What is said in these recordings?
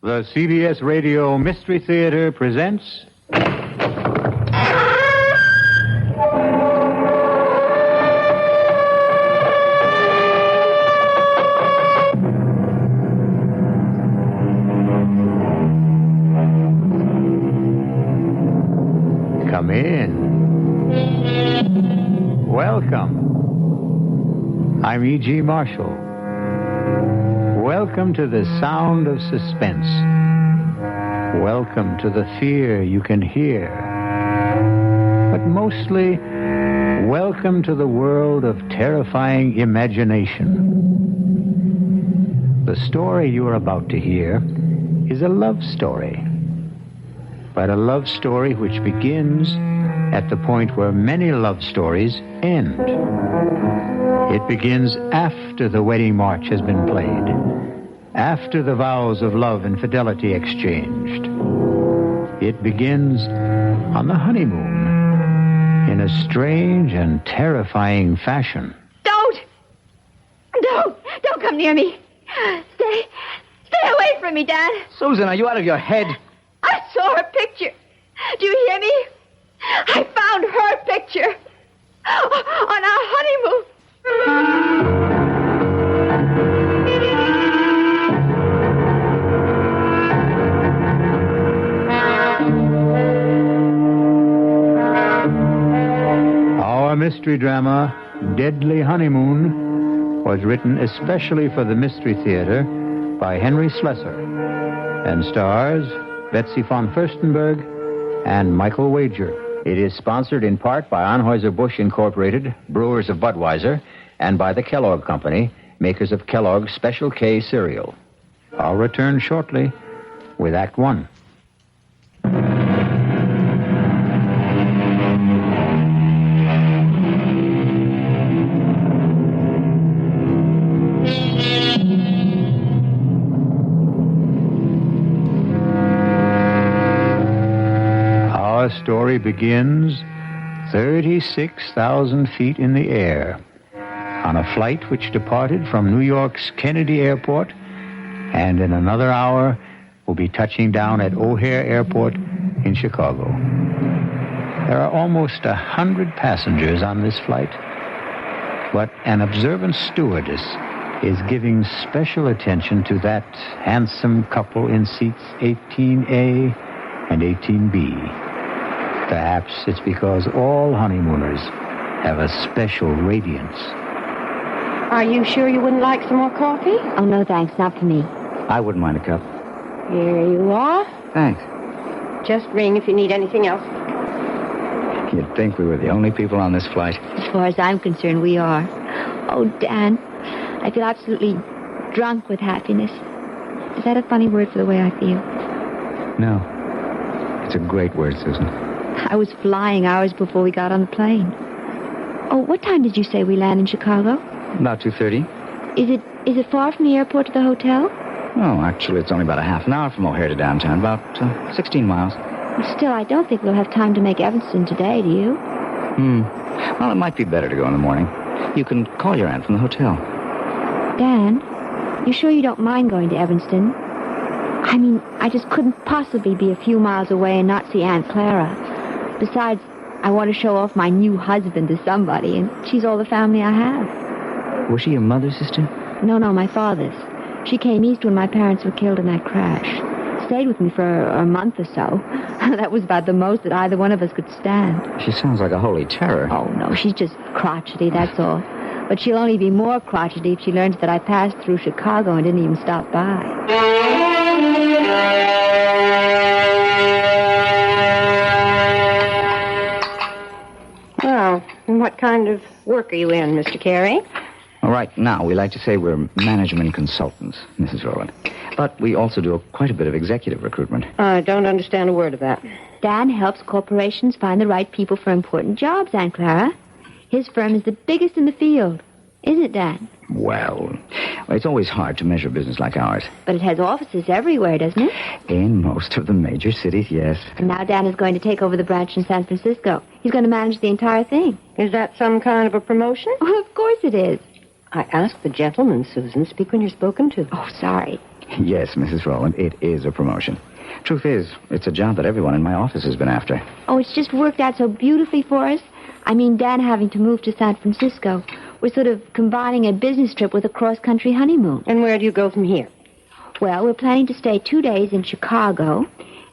The CBS Radio Mystery Theater presents... Come in. Welcome. I'm E.G. Marshall. Welcome to the sound of suspense. Welcome to the fear you can hear. But mostly, welcome to the world of terrifying imagination. The story you are about to hear is a love story. But a love story which begins at the point where many love stories end. It begins after the wedding march has been played, after the vows of love and fidelity exchanged. It begins on the honeymoon in a strange and terrifying fashion. Don't come near me. Stay away from me, Dad. Susan, are you out of your head? I saw her picture. Do you hear me? I found her picture on our honeymoon. Our mystery drama, Deadly Honeymoon, was written especially for the Mystery Theater by Henry Slessor and stars Betsy von Furstenberg and Michael Wager. It is sponsored in part by Anheuser-Busch Incorporated, brewers of Budweiser, and by the Kellogg Company, makers of Kellogg's Special K cereal. I'll return shortly with Act One. Our story begins 36,000 feet in the air on a flight which departed from New York's Kennedy Airport and in another hour will be touching down at O'Hare Airport in Chicago. There are almost 100 passengers on this flight, but an observant stewardess is giving special attention to that handsome couple in seats 18A and 18B. Perhaps it's because all honeymooners have a special radiance. Are you sure you wouldn't like some more coffee? Oh, no, thanks. Not for me. I wouldn't mind a cup. Here you are. Thanks. Just ring if you need anything else. You'd think we were the only people on this flight. As far as I'm concerned, we are. Oh, Dan, I feel absolutely drunk with happiness. Is that a funny word for the way I feel? No. It's a great word, Susan. I was flying hours before we got on the plane. Oh, what time did you say we land in Chicago? About 2:30. Is it far from the airport to the hotel? Oh, actually, it's only about a half an hour from O'Hare to downtown. About 16 miles. Still, I don't think we'll have time to make Evanston today, do you? Well, it might be better to go in the morning. You can call your aunt from the hotel. Dan, you sure you don't mind going to Evanston? I mean, I just couldn't possibly be a few miles away and not see Aunt Clara. Besides, I want to show off my new husband to somebody, and she's all the family I have. Was she your mother's sister? No, my father's. She came east when my parents were killed in that crash. Stayed with me for a month or so. That was about the most that either one of us could stand. She sounds like a holy terror. Oh, no, she's just crotchety, that's all. But she'll only be more crotchety if she learns that I passed through Chicago and didn't even stop by. Well, and what kind of work are you in, Mr. Carey? All right, now, we like to say we're management consultants, Mrs. Rowland. But we also do quite a bit of executive recruitment. I don't understand a word of that. Dan helps corporations find the right people for important jobs, Aunt Clara. His firm is the biggest in the field. Isn't it, Dan? Well, it's always hard to measure business like ours. But it has offices everywhere, doesn't it? In most of the major cities, yes. And now Dan is going to take over the branch in San Francisco. He's going to manage the entire thing. Is that some kind of a promotion? Oh, of course it is. I asked the gentleman, Susan. Speak when you're spoken to. Oh, sorry. Yes, Mrs. Rowland, it is a promotion. Truth is, it's a job that everyone in my office has been after. Oh, it's just worked out so beautifully for us. I mean, Dan having to move to San Francisco. We're sort of combining a business trip with a cross-country honeymoon. And where do you go from here? Well, we're planning to stay 2 days in Chicago,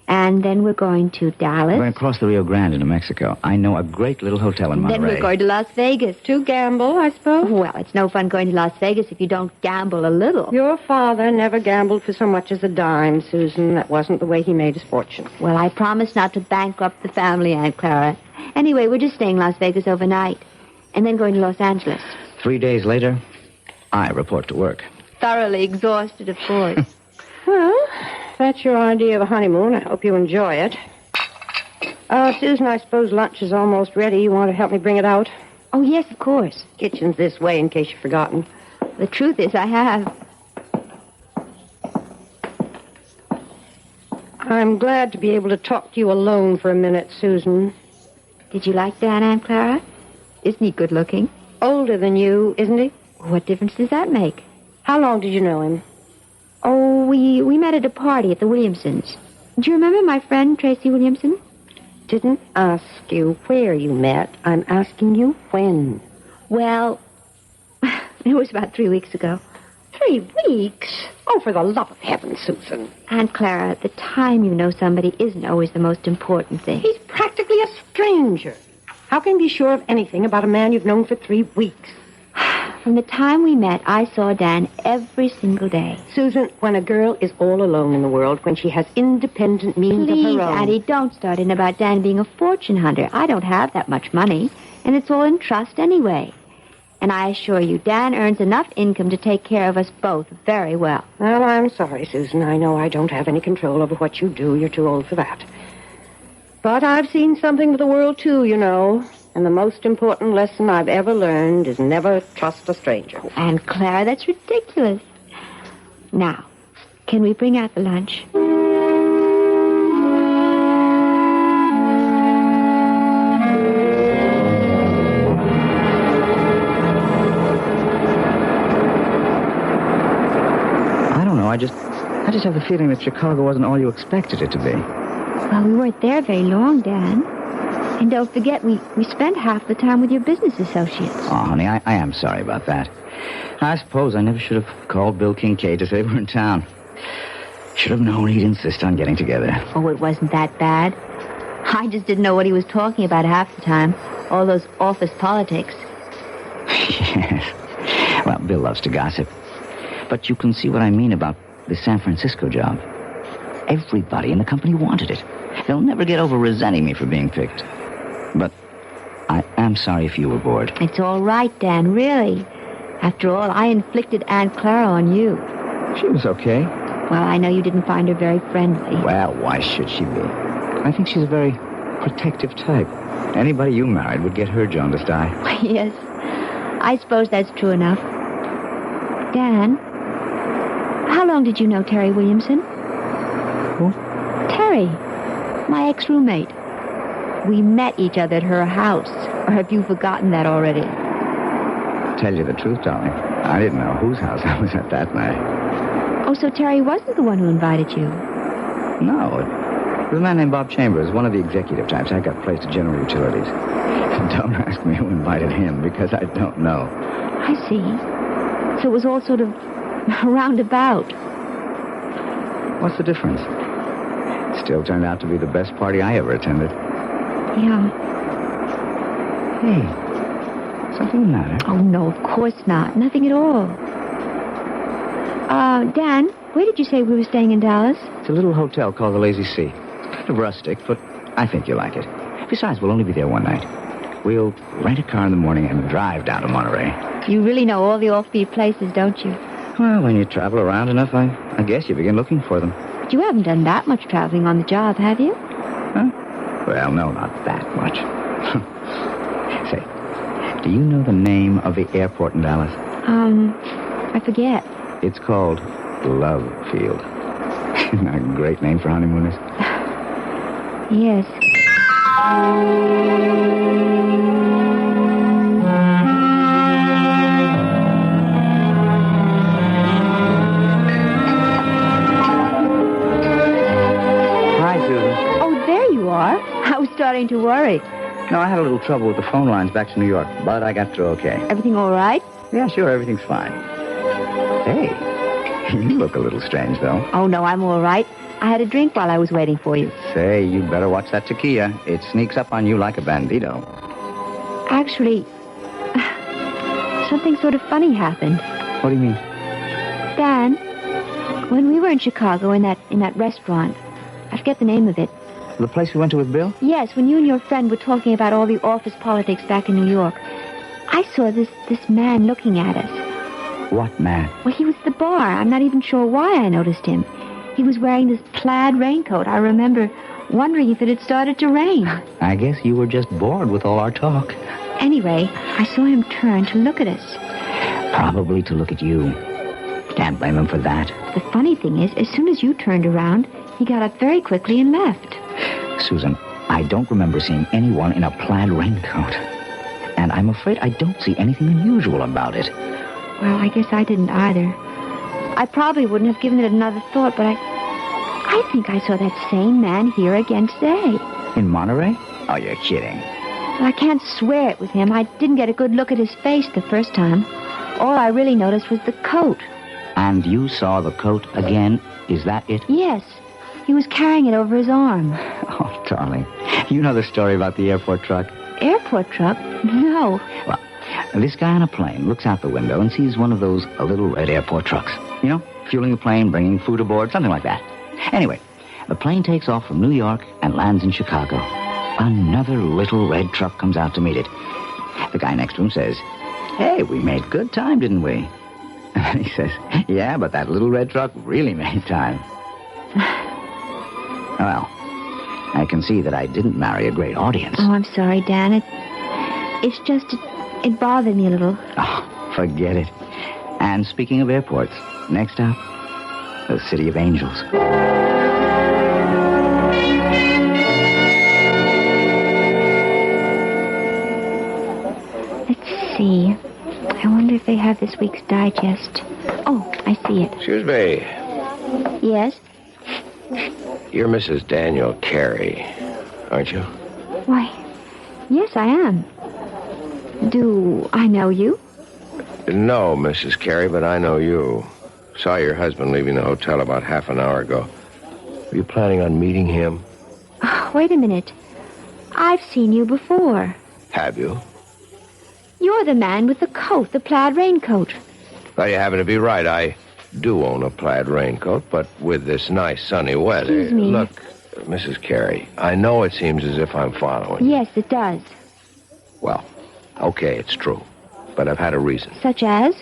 and then we're going to Dallas. We're going to cross the Rio Grande into Mexico. I know a great little hotel in Monterey. Then we're going to Las Vegas. To gamble, I suppose? Well, it's no fun going to Las Vegas if you don't gamble a little. Your father never gambled for so much as a dime, Susan. That wasn't the way he made his fortune. Well, I promised not to bankrupt the family, Aunt Clara. Anyway, we're just staying in Las Vegas overnight, and then going to Los Angeles. 3 days later, I report to work. Thoroughly exhausted, of course. Well, if that's your idea of a honeymoon, I hope you enjoy it. Susan, I suppose lunch is almost ready. You want to help me bring it out? Oh, yes, of course. Kitchen's this way, in case you've forgotten. The truth is, I have. I'm glad to be able to talk to you alone for a minute, Susan. Did you like Dan, Aunt Clara? Isn't he good looking? Older than you, isn't he? What difference does that make? How long did you know him? Oh, we met at a party at the Williamsons. Do you remember my friend, Tracy Williamson? Didn't ask you where you met. I'm asking you when. Well, it was about 3 weeks ago. 3 weeks? Oh, for the love of heaven, Susan. Aunt Clara, the time you know somebody isn't always the most important thing. He's practically a stranger. How can you be sure of anything about a man you've known for 3 weeks? From the time we met, I saw Dan every single day. Susan, when a girl is all alone in the world, when she has independent means Please, of her own... Addie, don't start in about Dan being a fortune hunter. I don't have that much money, and it's all in trust anyway. And I assure you, Dan earns enough income to take care of us both very well. Well, I'm sorry, Susan. I know I don't have any control over what you do. You're too old for that. But I've seen something of the world, too, you know. And the most important lesson I've ever learned is never trust a stranger. Aunt Clara, that's ridiculous. Now, can we bring out the lunch? I don't know. I just have the feeling that Chicago wasn't all you expected it to be. Well, we weren't there very long, Dan. And don't forget, we spent half the time with your business associates. Oh, honey, I am sorry about that. I suppose I never should have called Bill Kincaid to say we're in town. Should have known he'd insist on getting together. Oh, it wasn't that bad. I just didn't know what he was talking about half the time. All those office politics. Yes. Well, Bill loves to gossip. But you can see what I mean about the San Francisco job. Everybody in the company wanted it. They'll never get over resenting me for being picked. But I am sorry if you were bored. It's all right, Dan, really. After all, I inflicted Aunt Clara on you. She was okay. Well, I know you didn't find her very friendly. Well, why should she be? I think she's a very protective type. Anybody you married would get her jaundiced eye. Yes, I suppose that's true enough. Dan, how long did you know Terry Williamson? Who? Terry, my ex-roommate. We met each other at her house. Or have you forgotten that already? Tell you the truth, darling, I didn't know whose house I was at that night. Oh, so Terry wasn't the one who invited you? No, it was a man named Bob Chambers, one of the executive types. I got placed at General Utilities. Don't ask me who invited him, because I don't know. I see. So it was all sort of roundabout. What's the difference? It still turned out to be the best party I ever attended. Yeah. Hey, something the matter? Oh, no, of course not. Nothing at all. Dan, where did you say we were staying in Dallas? It's a little hotel called the Lazy Sea. Kind of rustic, but I think you'll like it. Besides, we'll only be there one night. We'll rent a car in the morning and drive down to Monterey. You really know all the offbeat places, don't you? Well, when you travel around enough, I guess you begin looking for them. But you haven't done that much traveling on the job, have you? Huh? Well, no, not that much. Say, do you know the name of the airport in Dallas? I forget. It's called Love Field. Isn't that a great name for honeymooners? Yes. are. I was starting to worry. No, I had a little trouble with the phone lines back to New York, but I got through okay. Everything all right? Yeah, sure, everything's fine. Hey, you look a little strange, though. Oh, no, I'm all right. I had a drink while I was waiting for you. Say, you better watch that tequila. It sneaks up on you like a bandito. Actually, something sort of funny happened. What do you mean? Dan, when we were in Chicago in that restaurant, I forget the name of it. The place we went to with Bill? Yes, when you and your friend were talking about all the office politics back in New York, I saw this man looking at us. What man? Well, he was at the bar. I'm not even sure why I noticed him. He was wearing this plaid raincoat. I remember wondering if it had started to rain. I guess you were just bored with all our talk. Anyway, I saw him turn to look at us. Probably to look at you. Can't blame him for that. The funny thing is, as soon as you turned around, he got up very quickly and left. Susan, I don't remember seeing anyone in a plaid raincoat. And I'm afraid I don't see anything unusual about it. Well, I guess I didn't either. I probably wouldn't have given it another thought, but I think I saw that same man here again today. In Monterey? Oh, you're kidding. Well, I can't swear it was him. I didn't get a good look at his face the first time. All I really noticed was the coat. And you saw the coat again? Is that it? Yes. He was carrying it over his arm. Oh, darling. You know the story about the airport truck? Airport truck? No. Well, this guy on a plane looks out the window and sees one of those little red airport trucks. You know, fueling the plane, bringing food aboard, something like that. Anyway, the plane takes off from New York and lands in Chicago. Another little red truck comes out to meet it. The guy next to him says, "Hey, we made good time, didn't we?" And he says, "Yeah, but that little red truck really made time." Well, I can see that I didn't marry a great audience. Oh, I'm sorry, Dan. It's just, it bothered me a little. Oh, forget it. And speaking of airports, next up, the City of Angels. Let's see. I wonder if they have this week's digest. Oh, I see it. Excuse me. Yes? You're Mrs. Daniel Carey, aren't you? Why, yes, I am. Do I know you? No, Mrs. Carey, but I know you. Saw your husband leaving the hotel about half an hour ago. Were you planning on meeting him? Oh, wait a minute. I've seen you before. Have you? You're the man with the coat, the plaid raincoat. Well, you happen to be right. I do own a plaid raincoat, but with this nice sunny weather... Excuse me. Look, Mrs. Carey, I know it seems as if I'm following. Yes, it does. Well, okay, it's true. But I've had a reason. Such as?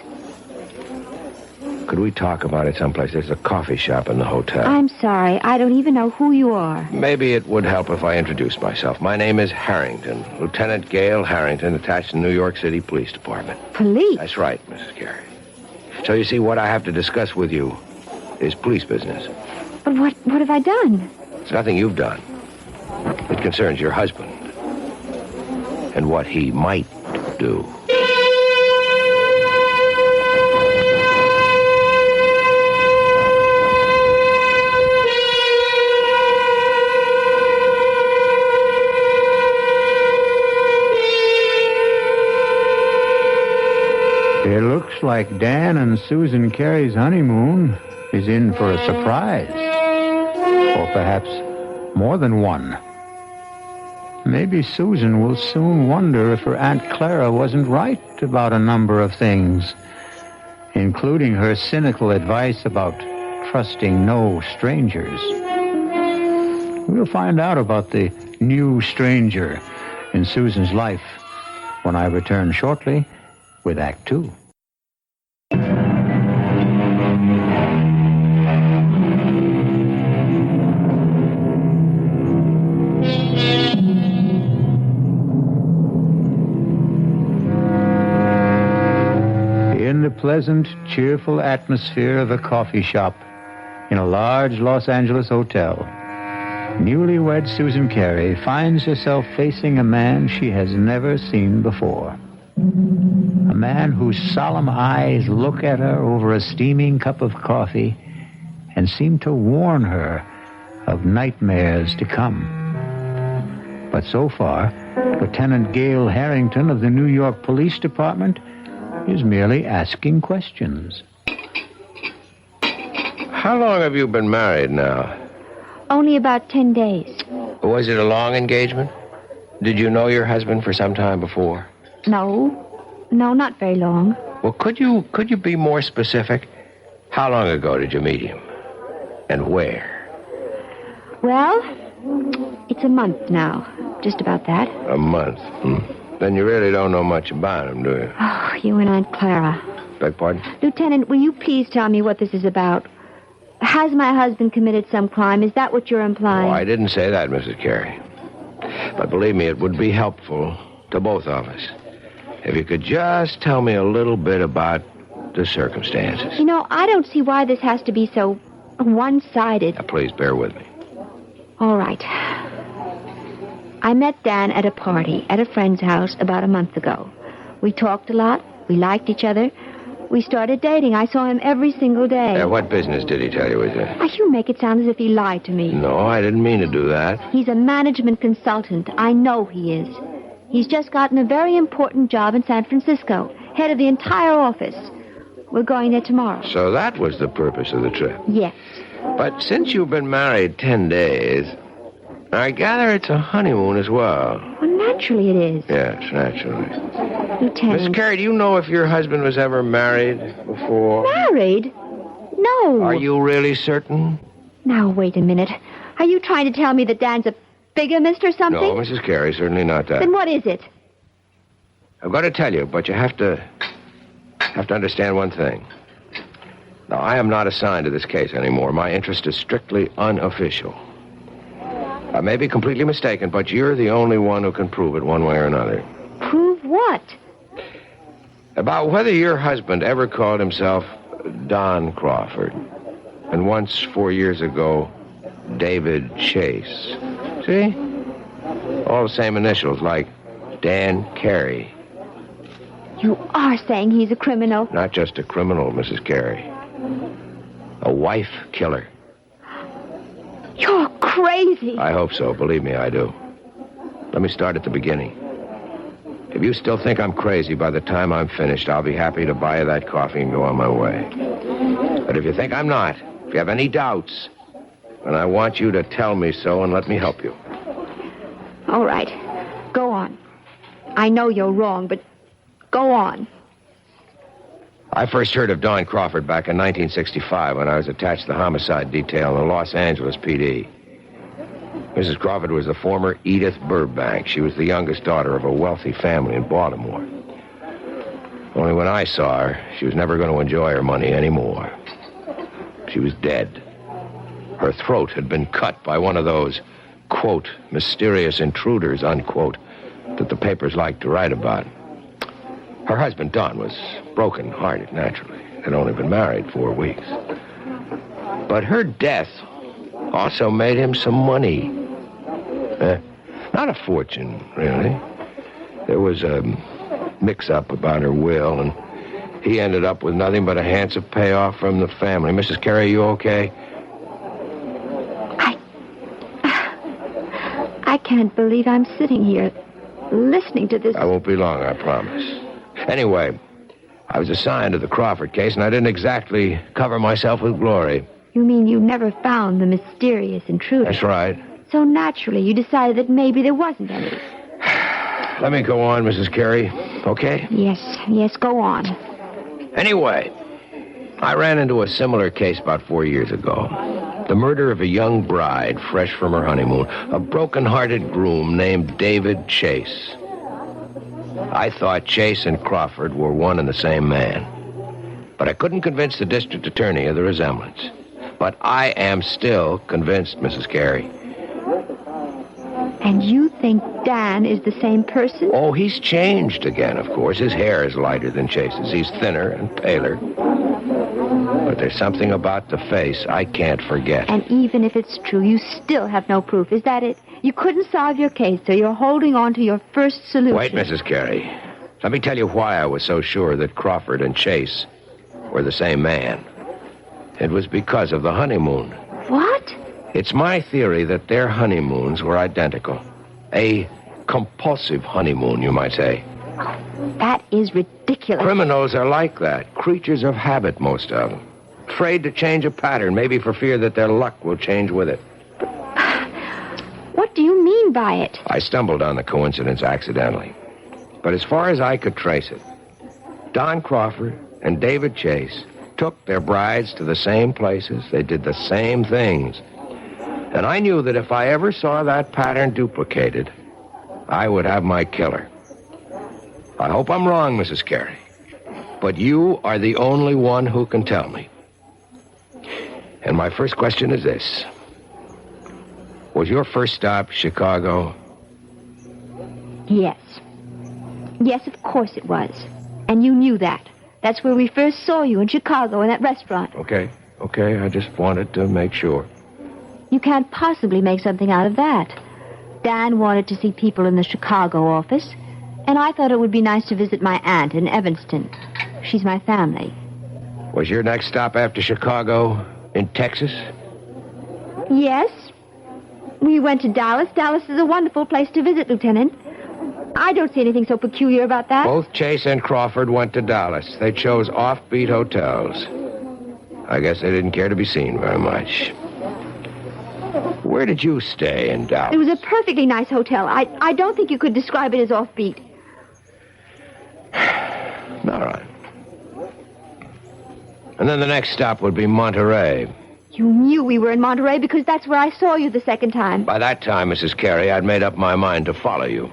Could we talk about it someplace? There's a coffee shop in the hotel. I'm sorry. I don't even know who you are. Maybe it would help if I introduced myself. My name is Harrington. Lieutenant Gale Harrington, attached to the New York City Police Department. Police? That's right, Mrs. Carey. So you see, what I have to discuss with you is police business. But what have I done? It's nothing you've done. It concerns your husband and what he might do. It looks like Dan and Susan Carey's honeymoon is in for a surprise. Or perhaps more than one. Maybe Susan will soon wonder if her Aunt Clara wasn't right about a number of things, including her cynical advice about trusting no strangers. We'll find out about the new stranger in Susan's life when I return shortly with Act Two. In the pleasant, cheerful atmosphere of a coffee shop in a large Los Angeles hotel, newlywed Susan Carey finds herself facing a man she has never seen before. A man whose solemn eyes look at her over a steaming cup of coffee and seem to warn her of nightmares to come. But so far, Lieutenant Gail Harrington of the New York Police Department is merely asking questions. How long have you been married now? Only about 10 days. Was it a long engagement? Did you know your husband for some time before? No, not very long. Well, could you be more specific? How long ago did you meet him? And where? Well, it's a month now. Just about that. A month? Then you really don't know much about him, do you? Oh, you and Aunt Clara. Beg pardon? Lieutenant, will you please tell me what this is about? Has my husband committed some crime? Is that what you're implying? Oh, I didn't say that, Mrs. Carey. But believe me, it would be helpful to both of us if you could just tell me a little bit about the circumstances. You know, I don't see why this has to be so one-sided. Now, please bear with me. All right. I met Dan at a party at a friend's house about a month ago. We talked a lot. We liked each other. We started dating. I saw him every single day. What business did he tell you was it? You make it sound as if he lied to me. No, I didn't mean to do that. He's a management consultant. I know he is. He's just gotten a very important job in San Francisco, head of the entire office. We're going there tomorrow. So that was the purpose of the trip. Yes. But since you've been married 10 days, I gather it's a honeymoon as well. Well, naturally it is. Yes, naturally. Lieutenant. Miss Carey, do you know if your husband was ever married before? Married? No. Are you really certain? Now, wait a minute. Are you trying to tell me that Dan's a bigamist or something? No, Mrs. Carey, certainly not that. Then what is it? I've got to tell you, but you have to understand one thing. Now, I am not assigned to this case anymore. My interest is strictly unofficial. I may be completely mistaken, but you're the only one who can prove it one way or another. Prove what? About whether your husband ever called himself Don Crawford, and once 4 years ago, David Chase. See? All the same initials, like Dan Carey. You are saying he's a criminal? Not just a criminal, Mrs. Carey. A wife killer. You're crazy. I hope so. Believe me, I do. Let me start at the beginning. If you still think I'm crazy by the time I'm finished, I'll be happy to buy you that coffee and go on my way. But if you think I'm not, if you have any doubts, then I want you to tell me so and let me help you. All right. Go on. I know you're wrong, but go on. I first heard of Don Crawford back in 1965 when I was attached to the homicide detail in the Los Angeles PD. Mrs. Crawford was the former Edith Burbank. She was the youngest daughter of a wealthy family in Baltimore. Only when I saw her, she was never going to enjoy her money anymore. She was dead. Her throat had been cut by one of those, quote, mysterious intruders, unquote, that the papers liked to write about. Her husband, Don, was broken-hearted, naturally. Had only been married 4 weeks. But her death also made him some money. Not a fortune, really. There was a mix-up about her will, and he ended up with nothing but a handsome payoff from the family. Mrs. Carey, you okay? I can't believe I'm sitting here listening to this. I won't be long, I promise. Anyway, I was assigned to the Crawford case, and I didn't exactly cover myself with glory. You mean you never found the mysterious intruder? That's right. So naturally, you decided that maybe there wasn't any. Let me go on, Mrs. Carey, okay? Yes, go on. Anyway, I ran into a similar case about 4 years ago. The murder of a young bride, fresh from her honeymoon. A broken-hearted groom named David Chase. I thought Chase and Crawford were one and the same man. But I couldn't convince the district attorney of the resemblance. But I am still convinced, Mrs. Carey. And you think Dan is the same person? Oh, he's changed again, of course. His hair is lighter than Chase's. He's thinner and paler. But there's something about the face I can't forget. And even if it's true, you still have no proof. Is that it? You couldn't solve your case, so you're holding on to your first solution. Wait, Mrs. Carey. Let me tell you why I was so sure that Crawford and Chase were the same man. It was because of the honeymoon. What? It's my theory that their honeymoons were identical. A compulsive honeymoon, you might say. That is ridiculous. Criminals are like that. Creatures of habit, most of them. Afraid to change a pattern, maybe for fear that their luck will change with it. What do you mean by it? I stumbled on the coincidence accidentally. But as far as I could trace it, Don Crawford and David Chase took their brides to the same places. They did the same things. And I knew that if I ever saw that pattern duplicated, I would have my killer. I hope I'm wrong, Mrs. Carey. But you are the only one who can tell me. And my first question is this. Was your first stop Chicago? Yes. Yes, of course it was. And you knew that. That's where we first saw you, in Chicago, in that restaurant. Okay. I just wanted to make sure. You can't possibly make something out of that. Dan wanted to see people in the Chicago office, and I thought it would be nice to visit my aunt in Evanston. She's my family. Was your next stop after Chicago in Texas? Yes. We went to Dallas. Dallas is a wonderful place to visit, Lieutenant. I don't see anything so peculiar about that. Both Chase and Crawford went to Dallas. They chose offbeat hotels. I guess they didn't care to be seen very much. Where did you stay in Dallas? It was a perfectly nice hotel. I don't think you could describe it as offbeat. All right. And then the next stop would be Monterey. You knew we were in Monterey because that's where I saw you the second time. By that time, Mrs. Carey, I'd made up my mind to follow you.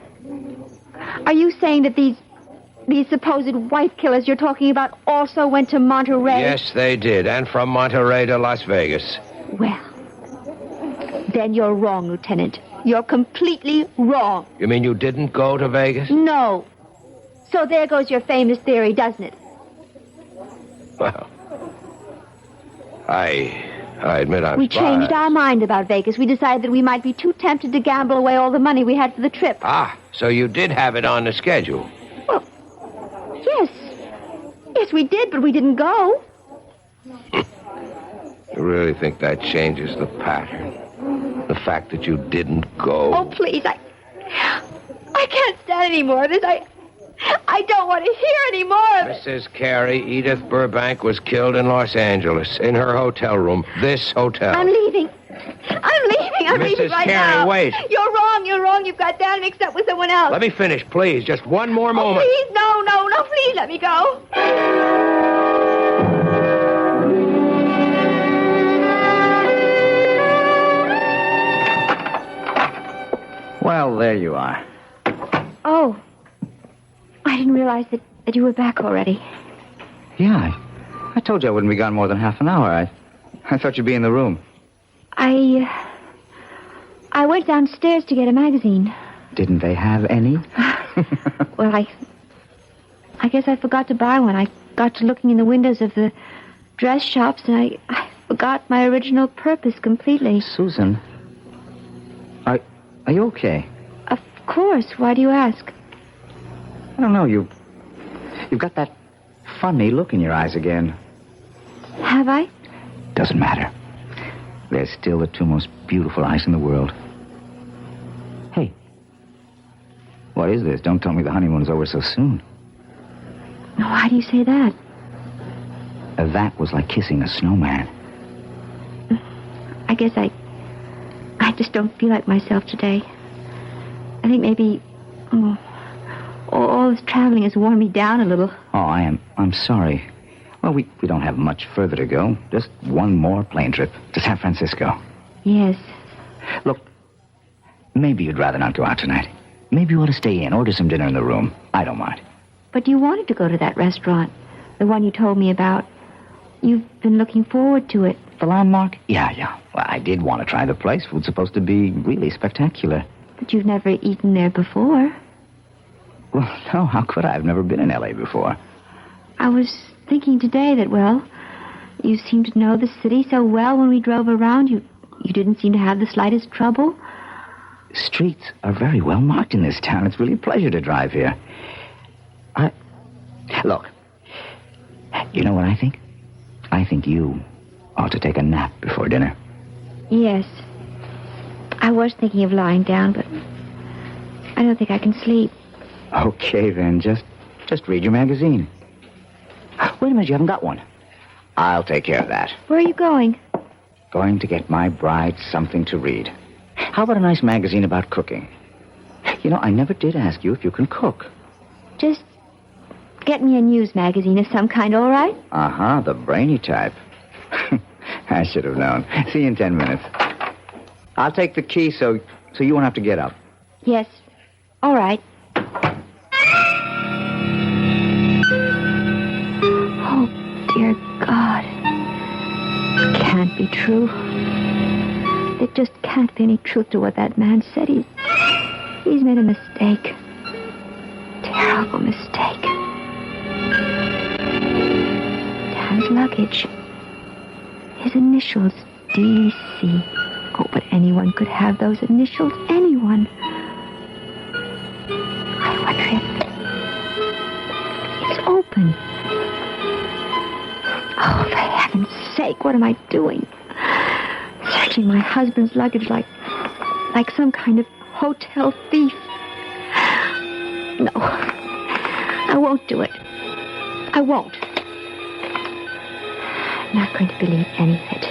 Are you saying that these supposed wife killers you're talking about also went to Monterey? Yes, they did. And from Monterey to Las Vegas. Well, then you're wrong, Lieutenant. You're completely wrong. You mean you didn't go to Vegas? No. So there goes your famous theory, doesn't it? Well, I admit I'm We changed surprised. our mind about Vegas. We decided that we might be too tempted to gamble away all the money we had for the trip. Ah, so you did have it on the schedule. Well, yes. Yes, we did, but we didn't go. You really think that changes the pattern? The fact that you didn't go? Oh, please, I can't stand any more of this. I don't want to hear any more of it. Mrs. Carey, Edith Burbank was killed in Los Angeles, in her hotel room. This hotel. I'm leaving. I'm leaving Mrs. right Carey, now. wait. You're wrong. You've got Dan mixed up with someone else. Let me finish, please. Just one more moment. Please, no, please let me go. Well, there you are. Oh, I didn't realize that you were back already. Yeah, I told you I wouldn't be gone more than half an hour. I thought you'd be in the room. I went downstairs to get a magazine. Didn't they have any? Well, I guess I forgot to buy one. I got to looking in the windows of the dress shops, and I forgot my original purpose completely. Susan, are you okay? Of course. Why do you ask? I don't know. You've got that funny look in your eyes again. Have I? Doesn't matter. They're still the two most beautiful eyes in the world. Hey, what is this? Don't tell me the honeymoon's over so soon. Why do you say that? That was like kissing a snowman. I guess I just don't feel like myself today. I think maybe all this traveling has worn me down a little. Oh, I'm sorry. Well, we don't have much further to go. Just one more plane trip to San Francisco. Yes. Look, maybe you'd rather not go out tonight. Maybe you ought to stay in, order some dinner in the room. I don't mind. But you wanted to go to that restaurant, the one you told me about. You've been looking forward to it. The Landmark? Yeah. Well, I did want to try the place. Food's supposed to be really spectacular. But you've never eaten there before. Well, no, how could I? I've never been in L.A. before. I was thinking today that, well, you seemed to know the city so well when we drove around. You didn't seem to have the slightest trouble. Streets are very well marked in this town. It's really a pleasure to drive here. Look, you know what I think? I think you ought to take a nap before dinner. Yes. I was thinking of lying down, but I don't think I can sleep. Okay, then. Just read your magazine. Wait a minute, you haven't got one. I'll take care of that. Where are you going? Going to get my bride something to read. How about a nice magazine about cooking? You know, I never did ask you if you can cook. Just get me a news magazine of some kind, all right? Uh-huh, the brainy type. I should have known. See you in 10 minutes. I'll take the key so you won't have to get up. Yes. All right. Oh, dear God. It can't be true. There just can't be any truth to what that man said. He's made a mistake. Terrible mistake. Dan's luggage. His initials, D.C. Oh, but anyone could have those initials. Anyone. I wonder if it's open. Oh, for heaven's sake, what am I doing? Searching my husband's luggage like some kind of hotel thief. No, I won't do it. I won't. I'm not going to believe any of it.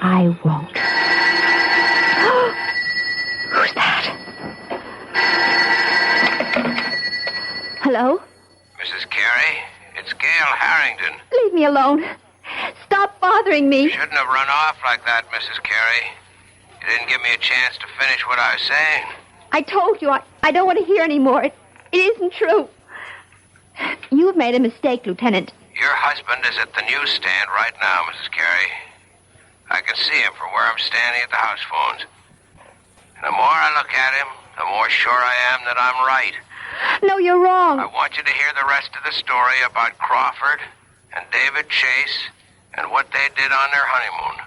I won't. Who's that? Hello? Mrs. Carey, it's Gail Harrington. Leave me alone. Stop bothering me. You shouldn't have run off like that, Mrs. Carey. You didn't give me a chance to finish what I was saying. I told you I don't want to hear any more. It isn't true. You've made a mistake, Lieutenant. Your husband is at the newsstand right now, Mrs. Carey. I can see him from where I'm standing at the house phones. And the more I look at him, the more sure I am that I'm right. No, you're wrong. I want you to hear the rest of the story about Crawford and David Chase and what they did on their honeymoon.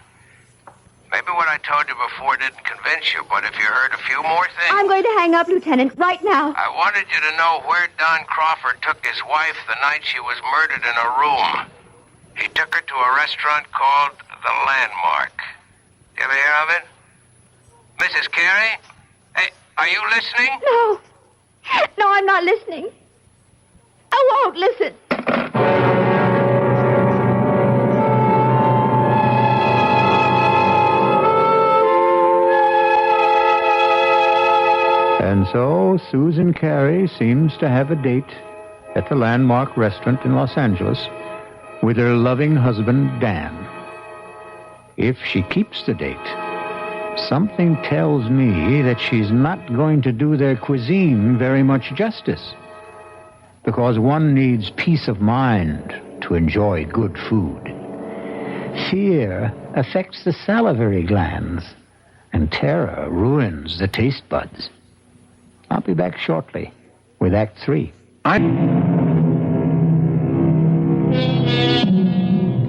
Maybe what I told you before didn't convince you, but if you heard a few more things... I'm going to hang up, Lieutenant, right now. I wanted you to know where Don Crawford took his wife the night she was murdered in a room. He took her to a restaurant called The Landmark. You ever hear of it? Mrs. Carey? Hey, are you listening? No. No, I'm not listening. I won't listen. And so Susan Carey seems to have a date at the Landmark restaurant in Los Angeles with her loving husband, Dan. If she keeps the date, something tells me that she's not going to do their cuisine very much justice. Because one needs peace of mind to enjoy good food. Fear affects the salivary glands, and terror ruins the taste buds. I'll be back shortly with Act 3.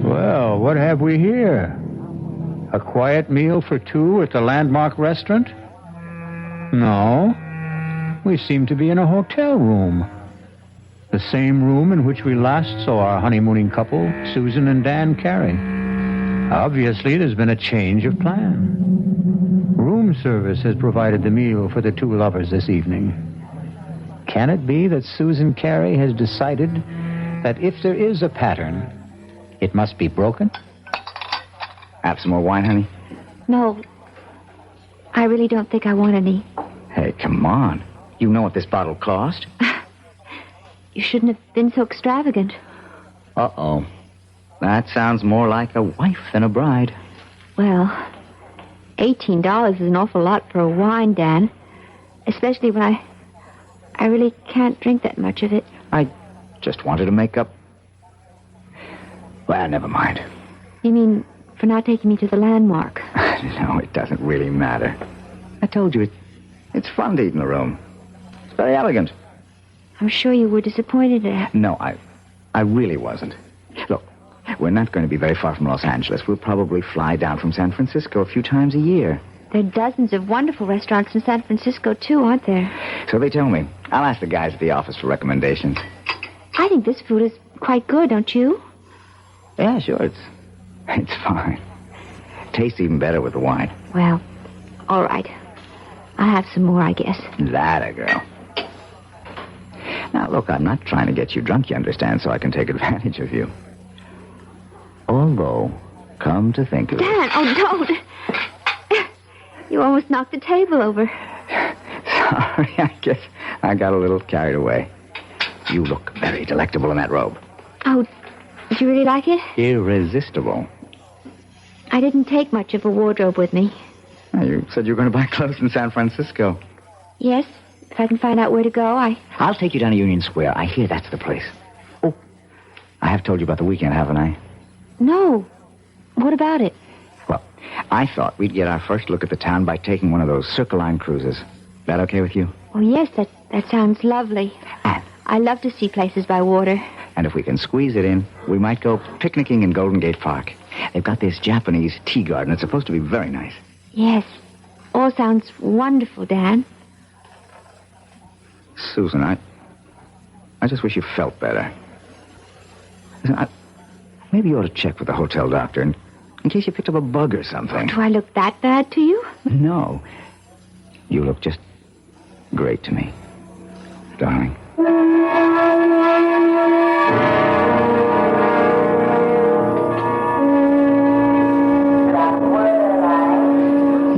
Well, what have we here? A quiet meal for two at the Landmark restaurant? No. We seem to be in a hotel room. The same room in which we last saw our honeymooning couple, Susan and Dan Carey. Obviously, there's been a change of plan. Room service has provided the meal for the two lovers this evening. Can it be that Susan Carey has decided that if there is a pattern, it must be broken? Have some more wine, honey? No. I really don't think I want any. Hey, come on. You know what this bottle cost? You shouldn't have been so extravagant. Uh-oh. That sounds more like a wife than a bride. Well, $18 is an awful lot for a wine, Dan. Especially when I really can't drink that much of it. I just wanted to make up... Well, never mind. You mean for not taking me to the Landmark? No, it doesn't really matter. I told you, it's fun to eat in the room. It's very elegant. I'm sure you were disappointed at... No, I really wasn't. Look, we're not going to be very far from Los Angeles. We'll probably fly down from San Francisco a few times a year. There are dozens of wonderful restaurants in San Francisco, too, aren't there? So they tell me. I'll ask the guys at the office for recommendations. I think this food is quite good, don't you? Yeah, sure, it's fine. Tastes even better with the wine. Well, all right. I'll have some more, I guess. That a girl. Now, look, I'm not trying to get you drunk, you understand, so I can take advantage of you. Although, come to think of it... Dan, oh, don't. You almost knocked the table over. Sorry, I guess I got a little carried away. You look very delectable in that robe. Oh, did you really like it? Irresistible. I didn't take much of a wardrobe with me. Well, you said you were going to buy clothes in San Francisco. Yes, if I can find out where to go, I'll take you down to Union Square. I hear that's the place. Oh, I have told you about the weekend, haven't I? No. What about it? Well, I thought we'd get our first look at the town by taking one of those Circle Line cruises. That okay with you? Oh, yes, that sounds lovely. And, I love to see places by water. and if we can squeeze it in, we might go picnicking in Golden Gate Park. They've got this Japanese tea garden. It's supposed to be very nice. Yes. All sounds wonderful, Dan. Susan, I just wish you felt better. Listen, maybe you ought to check with the hotel doctor in case you picked up a bug or something. Do I look that bad to you? No. You look just great to me, darling.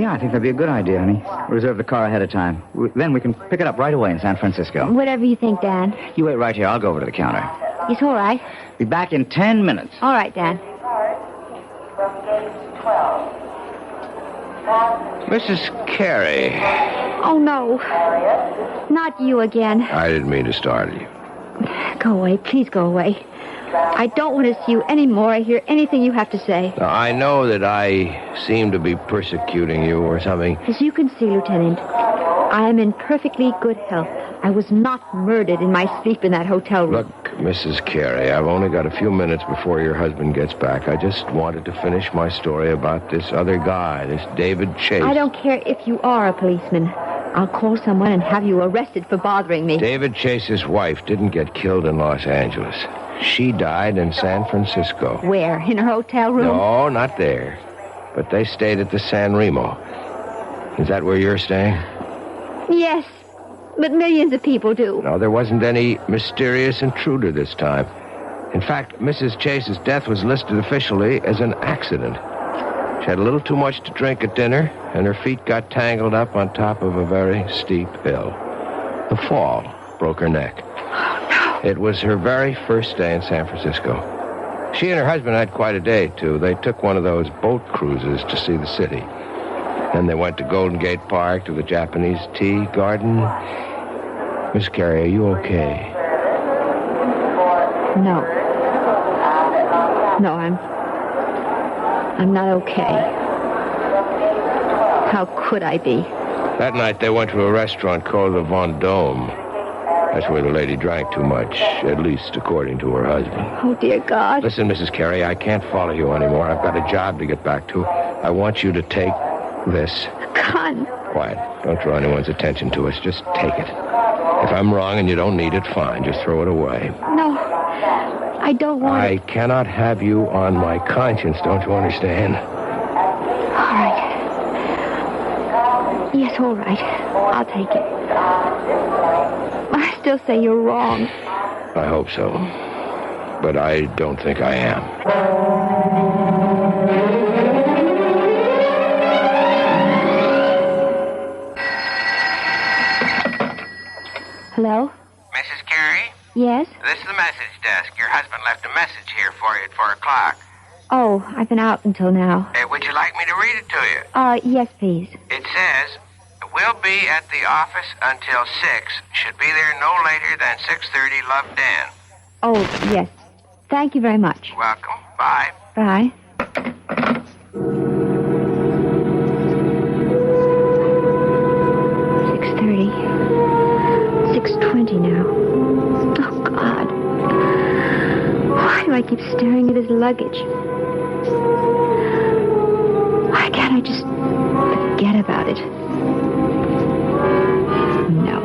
Yeah, I think that'd be a good idea, honey. Reserve the car ahead of time. Then we can pick it up right away in San Francisco. Whatever you think, Dan. You wait right here. I'll go over to the counter. It's all right. Be back in 10 minutes. All right, Dan. Mrs. Carey. Oh, no. Not you again. I didn't mean to startle you. Go away. Please go away. I don't want to see you anymore. I hear anything you have to say. Now, I know that I seem to be persecuting you or something. As you can see, Lieutenant, I am in perfectly good health. I was not murdered in my sleep in that hotel room. Look, Mrs. Carey, I've only got a few minutes before your husband gets back. I just wanted to finish my story about this other guy, this David Chase. I don't care if you are a policeman. I'll call someone and have you arrested for bothering me. David Chase's wife didn't get killed in Los Angeles. She died in San Francisco. Where? In her hotel room? No, not there. But they stayed at the San Remo. Is that where you're staying? Yes, but millions of people do. No, there wasn't any mysterious intruder this time. In fact, Mrs. Chase's death was listed officially as an accident. She had a little too much to drink at dinner, and her feet got tangled up on top of a very steep hill. The fall broke her neck. Oh, no. It was her very first day in San Francisco. She and her husband had quite a day, too. They took one of those boat cruises to see the city. Then they went to Golden Gate Park, to the Japanese tea garden. Miss Carey, are you okay? No. No, I'm not okay. How could I be? That night they went to a restaurant called the Vendome. That's where the lady drank too much, at least according to her husband. Oh, dear God. Listen, Mrs. Carey, I can't follow you anymore. I've got a job to get back to. I want you to take this. Gun. Quiet. Don't draw anyone's attention to us. Just take it. If I'm wrong and you don't need it, fine. Just throw it away. No, I don't want I it. cannot have you on my conscience, don't you understand? All right. Yes, all right. I'll take it. I still say you're wrong. I hope so. But I don't think I am. Hello? Mrs. Carey? Yes? This is the message desk. Your husband left a message here for you at 4 o'clock. Oh, I've been out until now. Would you like me to read it to you? Yes, please. It says, "We'll be at the office until 6. Should be there no later than 6:30. Love, Dan." Oh, yes. Thank you very much. Welcome. Bye. Bye. $6:20 now. Oh, God. Why do I keep staring at his luggage? Why can't I just forget about it? No.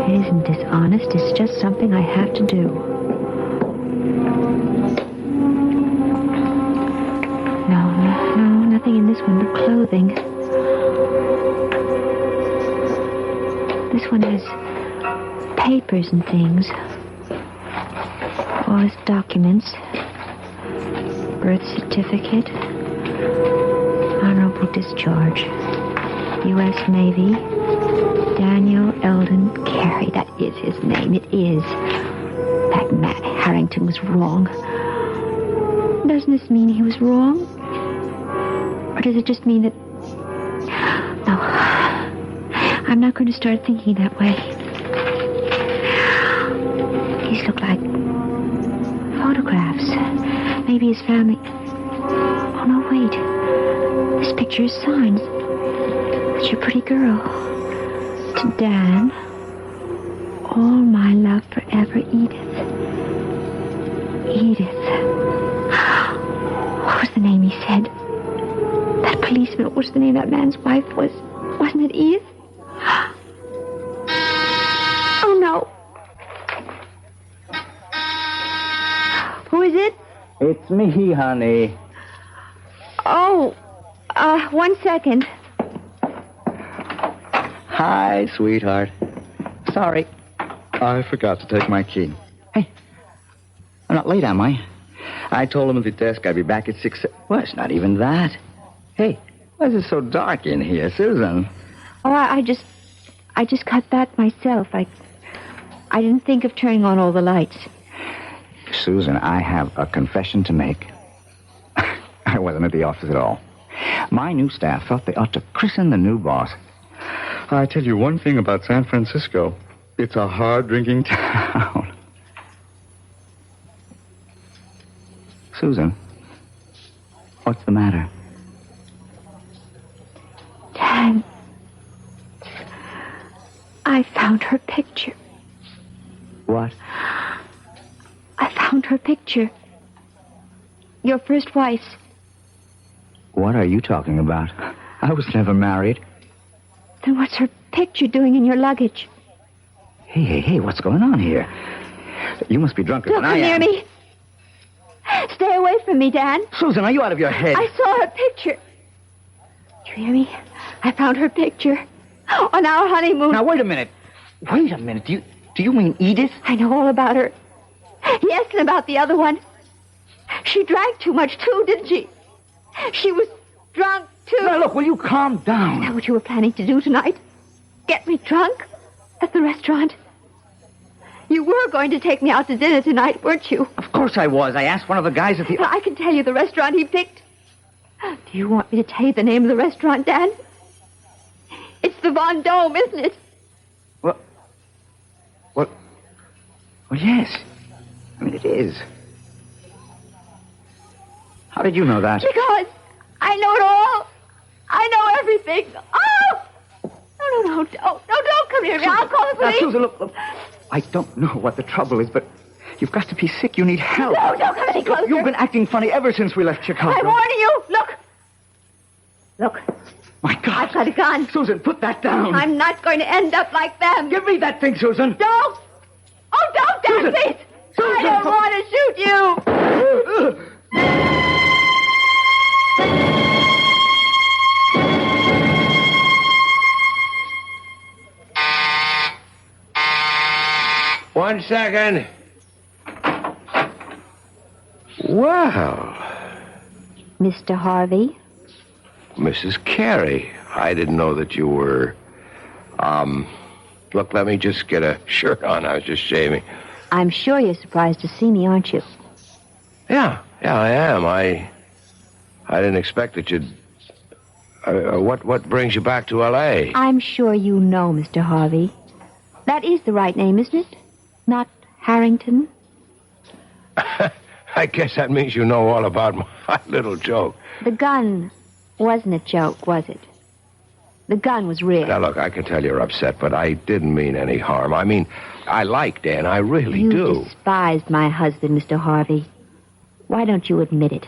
It isn't dishonest. It's just something I have to do. No, nothing in this one but clothing. This one has papers and things. All his documents. Birth certificate. Honorable discharge. U.S. Navy. Daniel Eldon Carey. That is his name. It is. That Matt Harrington was wrong. Doesn't this mean he was wrong? Or does it just mean that... No. I'm not going to start thinking that way. These look like photographs. Maybe his family... Oh, no, wait. This picture is signed. Such a pretty girl. To Dan. All my love forever, Edith. Edith. What was the name he said? That policeman, what was the name that man's wife was? Wasn't it Edith? Oh, no. Who is it? It's me, honey. Oh, 1 second. Hi, sweetheart. Sorry. I forgot to take my key. Hey, I'm not late, am I? I told him at the desk I'd be back at 6. Well, it's not even that. Hey, why is it so dark in here, Susan? Oh, I just cut back myself. I didn't think of turning on all the lights. Susan, I have a confession to make. I wasn't at the office at all. My new staff thought they ought to christen the new boss. I tell you one thing about San Francisco. It's a hard-drinking town. Susan, what's the matter? Dan, I found her picture. What? I found her picture. Your first wife's. What are you talking about? I was never married. Then what's her picture doing in your luggage? Hey, what's going on here? You must be drunker Don't than I come am. near me. Stay away from me, Dan. Susan, are you out of your head? I saw her picture. You hear me? I found her picture on our honeymoon. Now, wait a minute. Wait a minute. Do you mean Edith? I know all about her. Yes, and about the other one. She drank too much, too, didn't she? She was drunk, too. Now, look, will you calm down? Is that what you were planning to do tonight? Get me drunk? At the restaurant? You were going to take me out to dinner tonight, weren't you? Of course I was. I asked one of the guys at the... Well, I can tell you the restaurant he picked. Do you want me to tell you the name of the restaurant, Dan? It's the Von Dome, isn't it? Well, yes. I mean, it is. How did you know that? Because I know it all. I know everything. Oh! No, don't come near me. I'll call the police. Now, Susan, look. I don't know what the trouble is, but you've got to be sick. You need help. No, don't come any closer. You've been acting funny ever since we left Chicago. I'm warning you. Look. My God. I've got a gun. Susan, put that down. I'm not going to end up like them. Give me that thing, Susan. Don't. Oh, don't, Dan, Susan. please. Susan, I don't want to shoot you. One second. Well, Mr. Harvey? Mrs. Carey, I didn't know that you were... Look, let me just get a shirt on. I was just shaving. I'm sure you're surprised to see me, aren't you? Yeah, I am. I didn't expect that you'd... what brings you back to L.A.? I'm sure you know, Mr. Harvey. That is the right name, isn't it? Not Harrington? I guess that means you know all about my little joke. The gun wasn't a joke, was it? The gun was real. Now, look, I can tell you're upset, but I didn't mean any harm. I mean, I like Dan. I really You do. despised my husband, Mr. Harvey. Why don't you admit it?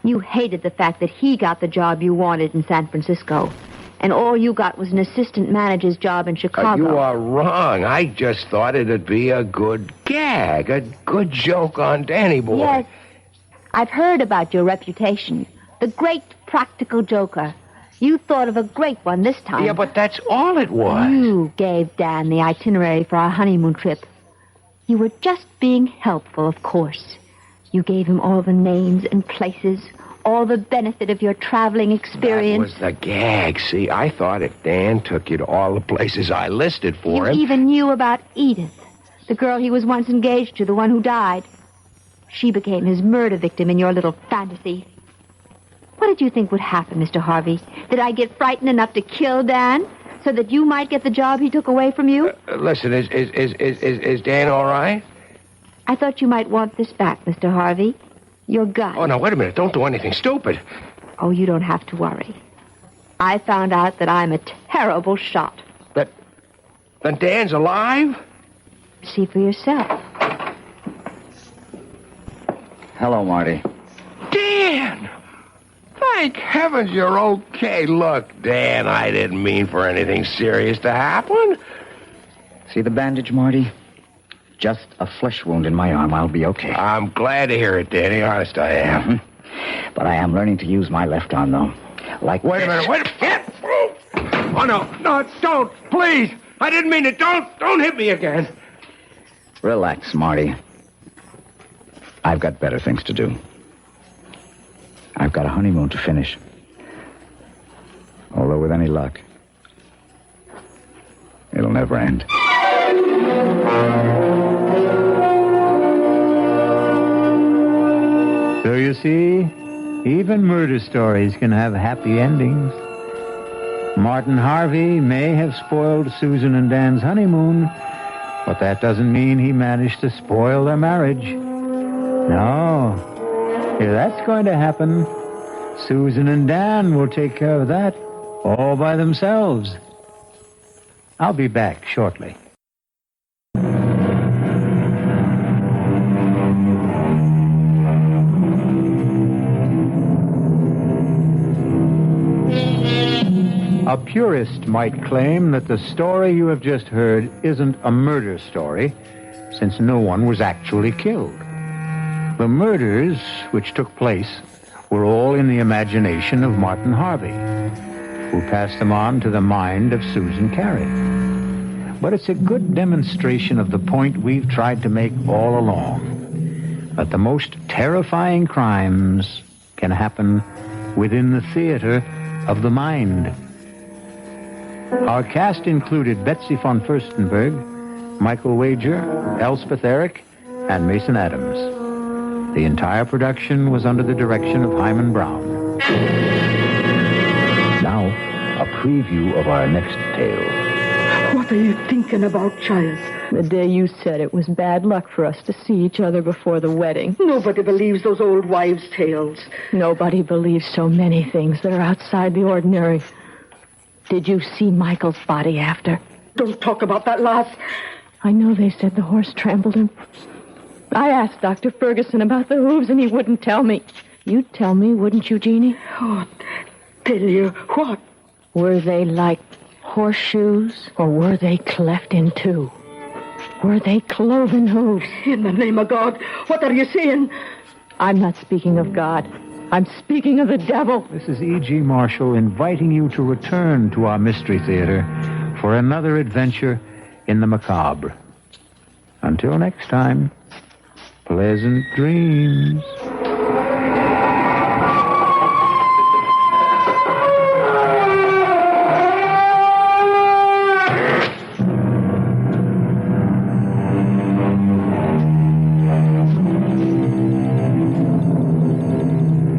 You hated the fact that he got the job you wanted in San Francisco. And all you got was an assistant manager's job in Chicago. You are wrong. I just thought it'd be a good gag, a good joke on Danny boy. Yes. I've heard about your reputation. The great practical joker. You thought of a great one this time. Yeah, but that's all it was. You gave Dan the itinerary for our honeymoon trip. You were just being helpful, of course. You gave him all the names and places, all the benefit of your traveling experience. That was the gag. See, I thought if Dan took you to all the places I listed for him... You even knew about Edith, the girl he was once engaged to, the one who died. She became his murder victim in your little fantasy. What did you think would happen, Mr. Harvey? Did I get frightened enough to kill Dan so that you might get the job he took away from you? Listen, is Dan all right? I thought you might want this back, Mr. Harvey. Your gun. Oh, now, wait a minute. Don't do anything stupid. Oh, you don't have to worry. I found out that I'm a terrible shot. Then Dan's alive? See for yourself. Hello, Marty. Dan! Thank heavens you're okay. Look, Dan, I didn't mean for anything serious to happen. See the bandage, Marty? Just a flesh wound in my arm. I'll be okay. I'm glad to hear it, Danny. Honest, I am. But I am learning to use my left arm, though. Like... Wait a minute. Wait a minute. Oh, no. No, don't. Please. I didn't mean it. Don't hit me again. Relax, Marty. I've got better things to do. I've got a honeymoon to finish. Although with any luck, it'll never end. So you see, even murder stories can have happy endings. Martin Harvey may have spoiled Susan and Dan's honeymoon, but that doesn't mean he managed to spoil their marriage. No. If that's going to happen, Susan and Dan will take care of that all by themselves. I'll be back shortly. A purist might claim that the story you have just heard isn't a murder story, since no one was actually killed. The murders which took place were all in the imagination of Martin Harvey, who passed them on to the mind of Susan Carey. But it's a good demonstration of the point we've tried to make all along, that the most terrifying crimes can happen within the theater of the mind. Our cast included Betsy von Furstenberg, Michael Wager, Elspeth Eric, and Mason Adams. The entire production was under the direction of Hyman Brown. Now, a preview of our next tale. What are you thinking about, child? The day you said it was bad luck for us to see each other before the wedding. Nobody believes those old wives' tales. Nobody believes so many things that are outside the ordinary. Did you see Michael's body after? Don't talk about that, lass. I know they said the horse trampled him. I asked Dr. Ferguson about the hooves, and he wouldn't tell me. You'd tell me, wouldn't you, Jeannie? Oh, tell you what? Were they like horseshoes, or were they cleft in two? Were they cloven hooves? In the name of God, what are you saying? I'm not speaking of God. I'm speaking of the devil. This is E.G. Marshall inviting you to return to our Mystery Theater for another adventure in the macabre. Until next time, pleasant dreams.